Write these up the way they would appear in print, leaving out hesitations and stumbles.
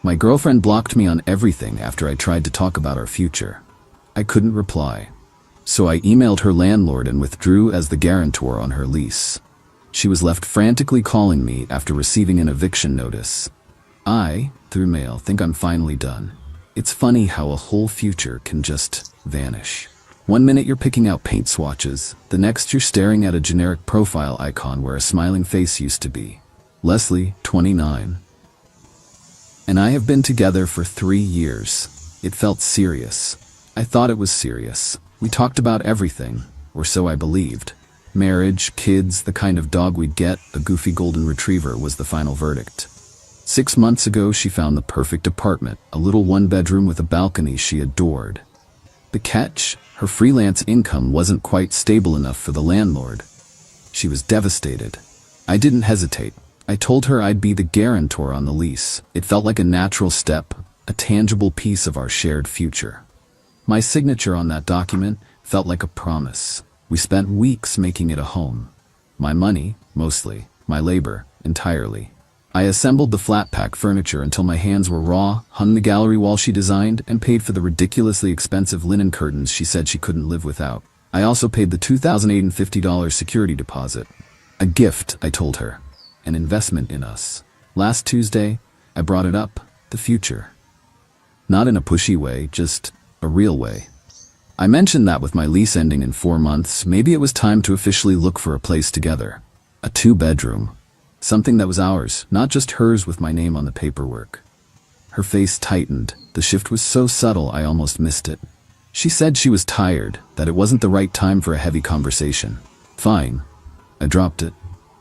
My girlfriend blocked me on everything after I tried to talk about our future. I couldn't reply. So I emailed her landlord and withdrew as the guarantor on her lease. She was left frantically calling me after receiving an eviction notice. I, through mail, think I'm finally done. It's funny how a whole future can just vanish. One minute you're picking out paint swatches, the next you're staring at a generic profile icon where a smiling face used to be. Leslie, 29. And I have been together for 3 years. It felt serious. I thought it was serious. We talked about everything, or so I believed. Marriage, kids, the kind of dog we'd get, a goofy golden retriever, was the final verdict. 6 months ago, she found the perfect apartment, a little one-bedroom with a balcony she adored. The catch? Her freelance income wasn't quite stable enough for the landlord. She was devastated. I didn't hesitate. I told her I'd be the guarantor on the lease. It felt like a natural step, a tangible piece of our shared future. My signature on that document felt like a promise. We spent weeks making it a home. My money, mostly. My labor, entirely. I assembled the flat-pack furniture until my hands were raw, hung the gallery wall she designed, and paid for the ridiculously expensive linen curtains she said she couldn't live without. I also paid the $2,850 security deposit. A gift, I told her. An investment in us. Last Tuesday, I brought it up. The future. Not in a pushy way, just a real way. I mentioned that with my lease ending in 4 months, maybe it was time to officially look for a place together. A 2-bedroom. Something that was ours, not just hers with my name on the paperwork. Her face tightened. The shift was so subtle I almost missed it. She said she was tired, that it wasn't the right time for a heavy conversation. Fine. I dropped it.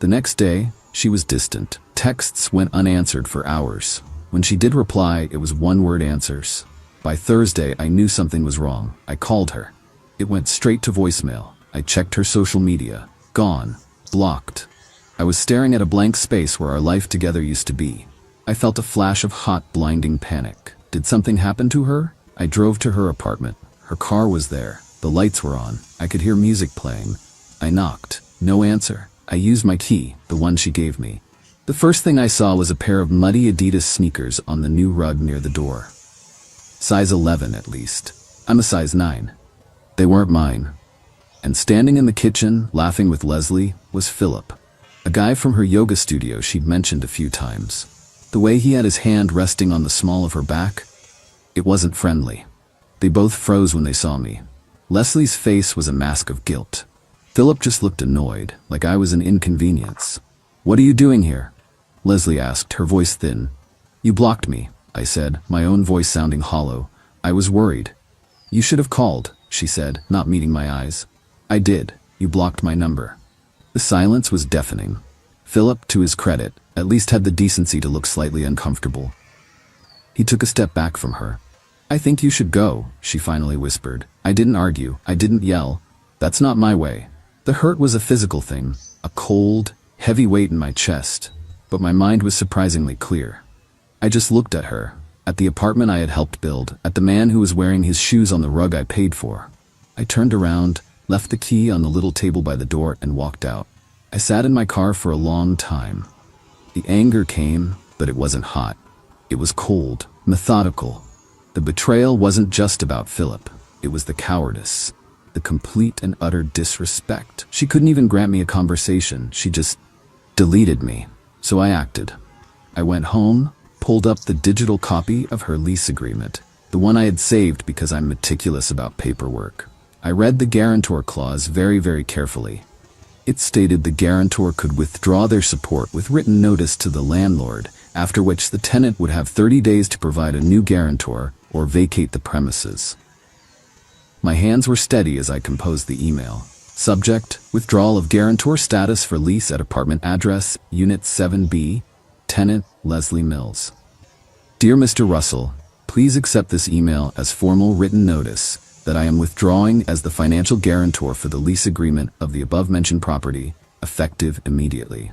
The next day, she was distant. Texts went unanswered for hours. When she did reply, it was one-word answers. By Thursday, I knew something was wrong. I called her. It went straight to voicemail. I checked her social media. Gone. Blocked. I was staring at a blank space where our life together used to be. I felt a flash of hot, blinding panic. Did something happen to her? I drove to her apartment. Her car was there. The lights were on. I could hear music playing. I knocked. No answer. I used my key, the one she gave me. The first thing I saw was a pair of muddy Adidas sneakers on the new rug near the door. Size 11 at least. I'm a size 9. They weren't mine. And standing in the kitchen, laughing with Leslie, was Philip. A guy from her yoga studio she'd mentioned a few times. The way he had his hand resting on the small of her back, it wasn't friendly. They both froze when they saw me. Leslie's face was a mask of guilt. Philip just looked annoyed, like I was an inconvenience. "What are you doing here?" Leslie asked, her voice thin. "You blocked me," I said, my own voice sounding hollow. I was worried. "You should have called," she said, not meeting my eyes. "I did. You blocked my number." The silence was deafening. Philip, to his credit, at least had the decency to look slightly uncomfortable. He took a step back from her. "I think you should go," she finally whispered. I didn't argue. I didn't yell. That's not my way. The hurt was a physical thing, a cold, heavy weight in my chest, but my mind was surprisingly clear. I just looked at her, at the apartment I had helped build, at the man who was wearing his shoes on the rug I paid for. I turned around, left the key on the little table by the door, and walked out. I sat in my car for a long time. The anger came, but it wasn't hot. It was cold, methodical. The betrayal wasn't just about Philip. It was the cowardice, the complete and utter disrespect. She couldn't even grant me a conversation. She just deleted me. So I acted. I went home, pulled up the digital copy of her lease agreement, the one I had saved because I'm meticulous about paperwork. I read the guarantor clause very, very carefully. It stated the guarantor could withdraw their support with written notice to the landlord, after which the tenant would have 30 days to provide a new guarantor or vacate the premises. My hands were steady as I composed the email. Subject: withdrawal of guarantor status for lease at apartment address, Unit 7B, tenant, Leslie Mills. Dear Mr. Russell, please accept this email as formal written notice that I am withdrawing as the financial guarantor for the lease agreement of the above-mentioned property, effective immediately.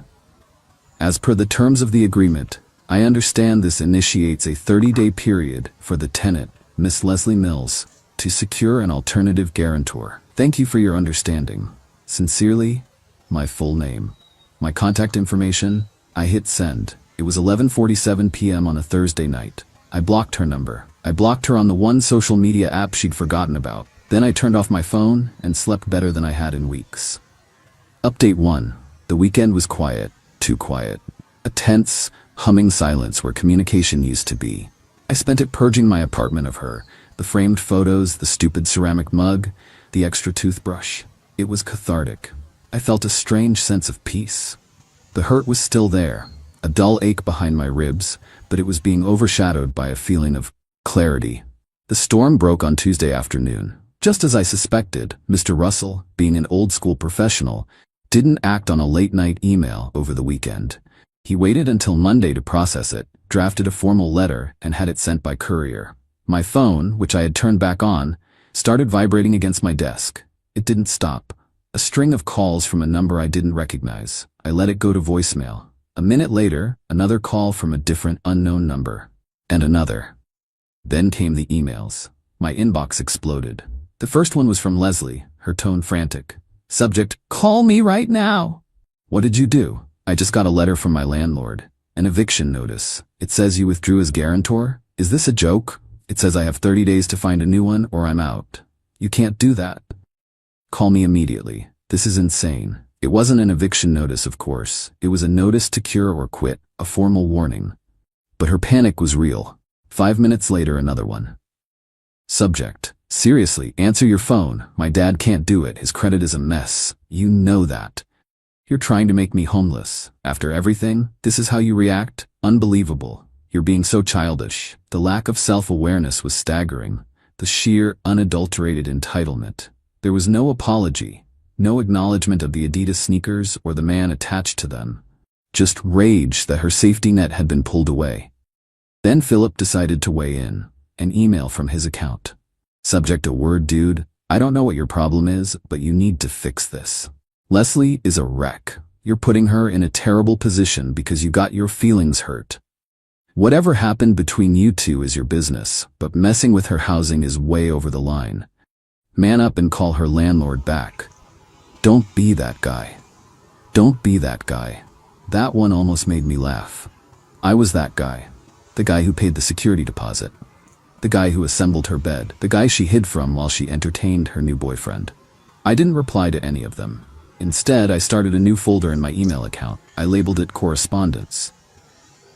As per the terms of the agreement, I understand this initiates a 30-day period for the tenant, Miss Leslie Mills, to secure an alternative guarantor. Thank you for your understanding. Sincerely, my full name. My contact information. I hit send. It was 11:47 p.m. on a Thursday night. I blocked her number. I blocked her on the one social media app she'd forgotten about. Then I turned off my phone and slept better than I had in weeks. Update 1. The weekend was quiet. Too quiet. A tense, humming silence where communication used to be. I spent it purging my apartment of her. The framed photos, the stupid ceramic mug, the extra toothbrush. It was cathartic. I felt a strange sense of peace. The hurt was still there, a dull ache behind my ribs, but it was being overshadowed by a feeling of clarity. The storm broke on Tuesday afternoon. Just as I suspected, Mr. Russell, being an old-school professional, didn't act on a late-night email over the weekend. He waited until Monday to process it, drafted a formal letter, and had it sent by courier. My phone, which I had turned back on, started vibrating against my desk. It didn't stop. A string of calls from a number I didn't recognize. I let it go to voicemail. A minute later, another call from a different unknown number. And another. Then came the emails. My inbox exploded. The first one was from Leslie, her tone frantic. Subject, call me right now. What did you do? I just got a letter from my landlord. An eviction notice. It says you withdrew as guarantor? Is this a joke? It says I have 30 days to find a new one or I'm out. You can't do that. Call me immediately. This is insane. It wasn't an eviction notice, of course. It was a notice to cure or quit, a formal warning. But her panic was real. 5 minutes later, another one. Subject, seriously, answer your phone. My dad can't do it. His credit is a mess. You know that. You're trying to make me homeless. After everything, this is how you react? Unbelievable. You're being so childish. The lack of self-awareness was staggering. The sheer, unadulterated entitlement. There was no apology, no acknowledgement of the Adidas sneakers or the man attached to them. Just rage that her safety net had been pulled away. Then Philip decided to weigh in. An email from his account. Subject, a word, dude. I don't know what your problem is, but you need to fix this. Leslie is a wreck. You're putting her in a terrible position because you got your feelings hurt. Whatever happened between you two is your business, but messing with her housing is way over the line. Man up and call her landlord back. Don't be that guy. Don't be that guy. That one almost made me laugh. I was that guy. The guy who paid the security deposit. The guy who assembled her bed. The guy she hid from while she entertained her new boyfriend. I didn't reply to any of them. Instead, I started a new folder in my email account. I labeled it correspondence.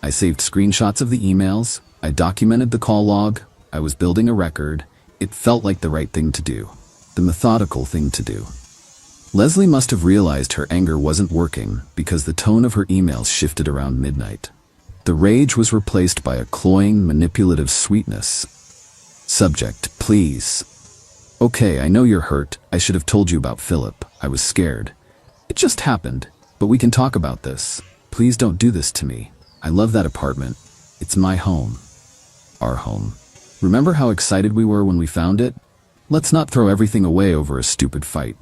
I saved screenshots of the emails. I documented the call log. I was building a record. It felt like the right thing to do. The methodical thing to do. Leslie must have realized her anger wasn't working because the tone of her emails shifted around midnight. The rage was replaced by a cloying, manipulative sweetness. Subject, please. Okay, I know you're hurt. I should have told you about Philip. I was scared. It just happened, but we can talk about this. Please don't do this to me. I love that apartment. It's my home. Our home. Remember how excited we were when we found it? Let's not throw everything away over a stupid fight.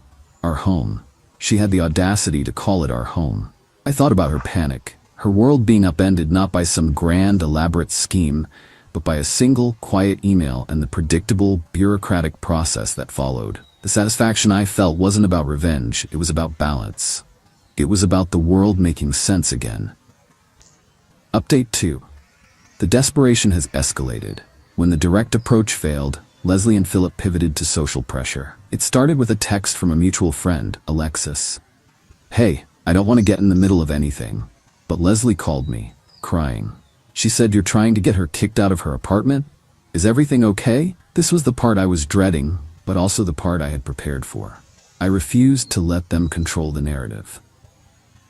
Our home. She had the audacity to call it our home. I thought about her panic, her world being upended not by some grand, elaborate scheme, but by a single, quiet email and the predictable, bureaucratic process that followed. The satisfaction I felt wasn't about revenge, it was about balance. It was about the world making sense again. Update 2. The desperation has escalated. When the direct approach failed, Leslie and Philip pivoted to social pressure. It started with a text from a mutual friend, Alexis. Hey, I don't want to get in the middle of anything, but Leslie called me, crying. She said you're trying to get her kicked out of her apartment? Is everything okay? This was the part I was dreading, but also the part I had prepared for. I refused to let them control the narrative.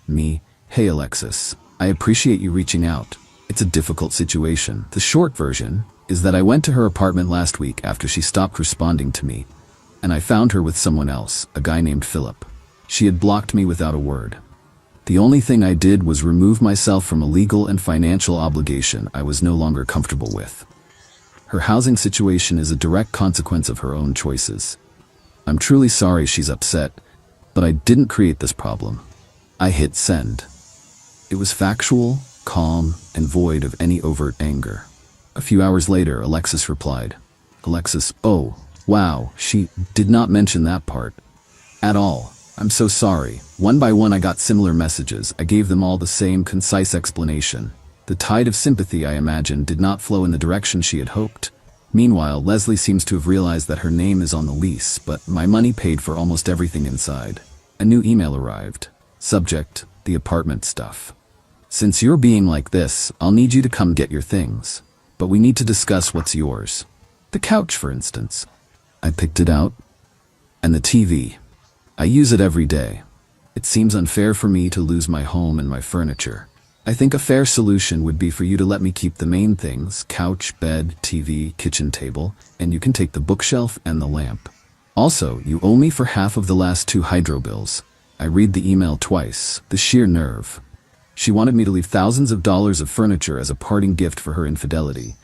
Me, hey Alexis, I appreciate you reaching out. It's a difficult situation. The short version is that I went to her apartment last week after she stopped responding to me, and I found her with someone else, a guy named Philip. She had blocked me without a word. The only thing I did was remove myself from a legal and financial obligation I was no longer comfortable with. Her housing situation is a direct consequence of her own choices. I'm truly sorry she's upset, but I didn't create this problem. I hit send. It was factual, calm, and void of any overt anger. A few hours later, Alexis replied. Alexis, oh, wow, she did not mention that part. At all. I'm so sorry. One by one I got similar messages. I gave them all the same concise explanation. The tide of sympathy, I imagined, did not flow in the direction she had hoped. Meanwhile, Leslie seems to have realized that her name is on the lease, but my money paid for almost everything inside. A new email arrived. Subject: the apartment stuff. Since you're being like this, I'll need you to come get your things. But we need to discuss what's yours. The couch, for instance. I picked it out. And the TV. I use it every day. It seems unfair for me to lose my home and my furniture. I think a fair solution would be for you to let me keep the main things: couch, bed, TV, kitchen table, and you can take the bookshelf and the lamp. Also, you owe me for half of the last 2 hydro bills. I read the email twice. The sheer nerve. She wanted me to leave thousands of dollars of furniture as a parting gift for her infidelity,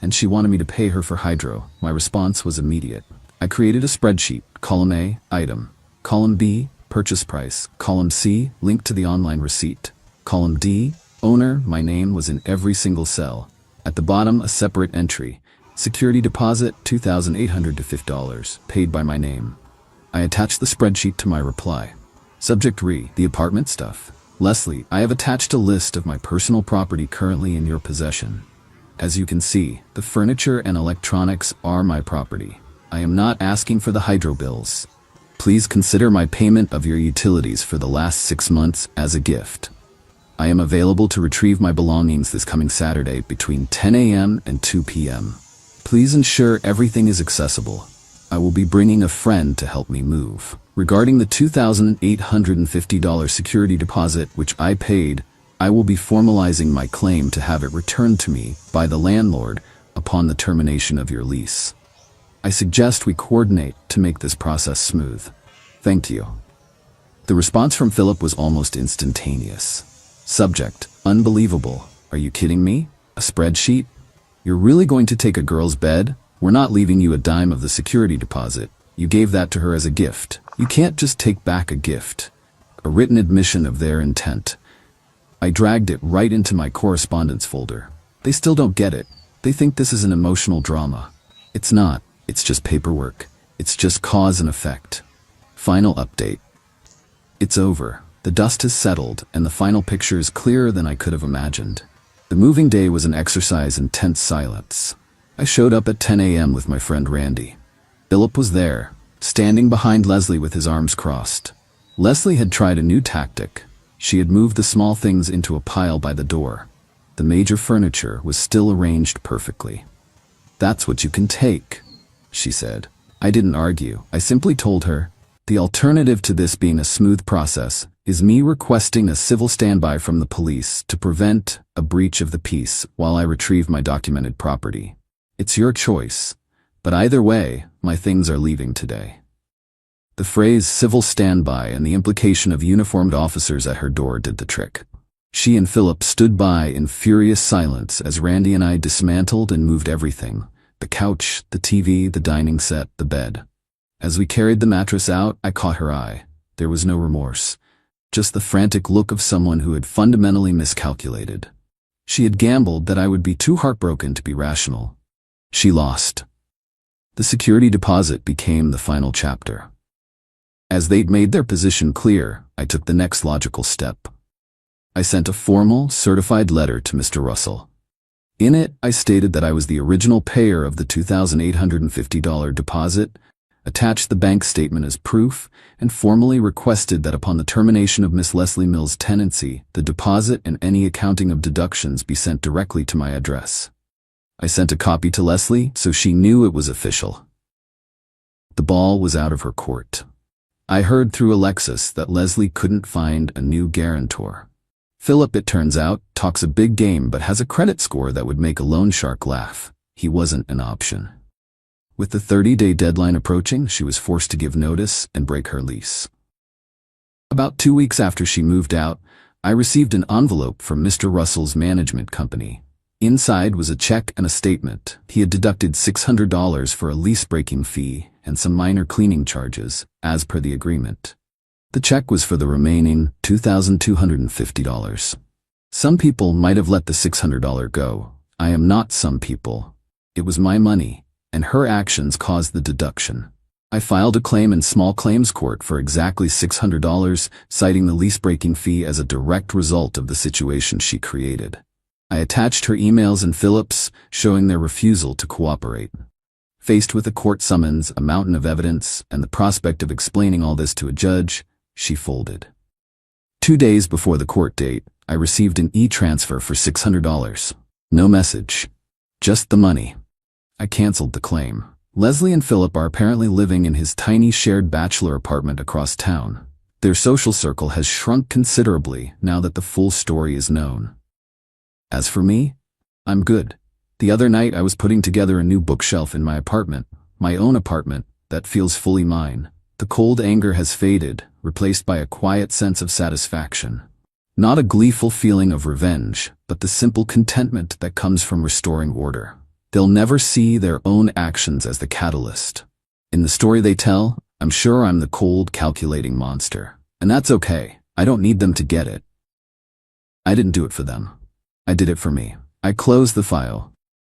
and she wanted me to pay her for hydro. My response was immediate. I created a spreadsheet. Column A, item. Column B, purchase price. Column C, link to the online receipt. Column D, owner. My name was in every single cell. At the bottom, a separate entry. Security deposit, $2,850, paid by my name. I attached the spreadsheet to my reply. Subject: the apartment stuff. Leslie, I have attached a list of my personal property currently in your possession. As you can see, the furniture and electronics are my property. I am not asking for the hydro bills. Please consider my payment of your utilities for the last 6 months as a gift. I am available to retrieve my belongings this coming Saturday between 10 a.m. and 2 p.m. Please ensure everything is accessible. I will be bringing a friend to help me move. Regarding the $2,850 security deposit which I paid, I will be formalizing my claim to have it returned to me by the landlord upon the termination of your lease. I suggest we coordinate to make this process smooth. Thank you. The response from Philip was almost instantaneous. Subject: unbelievable. Are you kidding me? A spreadsheet? You're really going to take a girl's bed? We're not leaving you a dime of the security deposit. You gave that to her as a gift. You can't just take back a gift. A written admission of their intent. I dragged it right into my correspondence folder. They still don't get it. They think this is an emotional drama. It's not. It's just paperwork. It's just cause and effect. Final update. It's over. The dust has settled, and the final picture is clearer than I could have imagined. The moving day was an exercise in tense silence. I showed up at 10 a.m. with my friend Randy. Philip was there, standing behind Leslie with his arms crossed. Leslie had tried a new tactic. She had moved the small things into a pile by the door. The major furniture was still arranged perfectly. "That's what you can take," she said. I didn't argue. I simply told her, the alternative to this being a smooth process is me requesting a civil standby from the police to prevent a breach of the peace while I retrieve my documented property. It's your choice, but either way, my things are leaving today. The phrase civil standby and the implication of uniformed officers at her door did the trick. She and Philip stood by in furious silence as Randy and I dismantled and moved everything: the couch, the TV, the dining set, the bed. As we carried the mattress out, I caught her eye. There was no remorse, just the frantic look of someone who had fundamentally miscalculated. She had gambled that I would be too heartbroken to be rational. She lost. The security deposit became the final chapter. As they'd made their position clear, I took the next logical step. I sent a formal, certified letter to Mr. Russell. In it, I stated that I was the original payer of the $2,850 deposit, attached the bank statement as proof, and formally requested that upon the termination of Miss Leslie Mill's tenancy, the deposit and any accounting of deductions be sent directly to my address. I sent a copy to Leslie so she knew it was official. The ball was out of her court. I heard through Alexis that Leslie couldn't find a new guarantor. Philip, it turns out, talks a big game but has a credit score that would make a loan shark laugh. He wasn't an option. With the 30-day deadline approaching, she was forced to give notice and break her lease. About 2 weeks after she moved out, I received an envelope from Mr. Russell's management company. Inside was a check and a statement. He had deducted $600 for a lease-breaking fee and some minor cleaning charges, as per the agreement. The check was for the remaining $2,250. Some people might have let the $600 go. I am not some people. It was my money, and her actions caused the deduction. I filed a claim in small claims court for exactly $600, citing the lease-breaking fee as a direct result of the situation she created. I attached her emails and Philip's, showing their refusal to cooperate. Faced with a court summons, a mountain of evidence, and the prospect of explaining all this to a judge, she folded. 2 days before the court date, I received an e-transfer for $600. No message. Just the money. I canceled the claim. Leslie and Philip are apparently living in his tiny shared bachelor apartment across town. Their social circle has shrunk considerably now that the full story is known. As for me, I'm good. The other night I was putting together a new bookshelf in my apartment, my own apartment, that feels fully mine. The cold anger has faded, replaced by a quiet sense of satisfaction. Not a gleeful feeling of revenge, but the simple contentment that comes from restoring order. They'll never see their own actions as the catalyst. In the story they tell, I'm sure I'm the cold, calculating monster. And that's okay. I don't need them to get it. I didn't do it for them. I did it for me. I closed the file,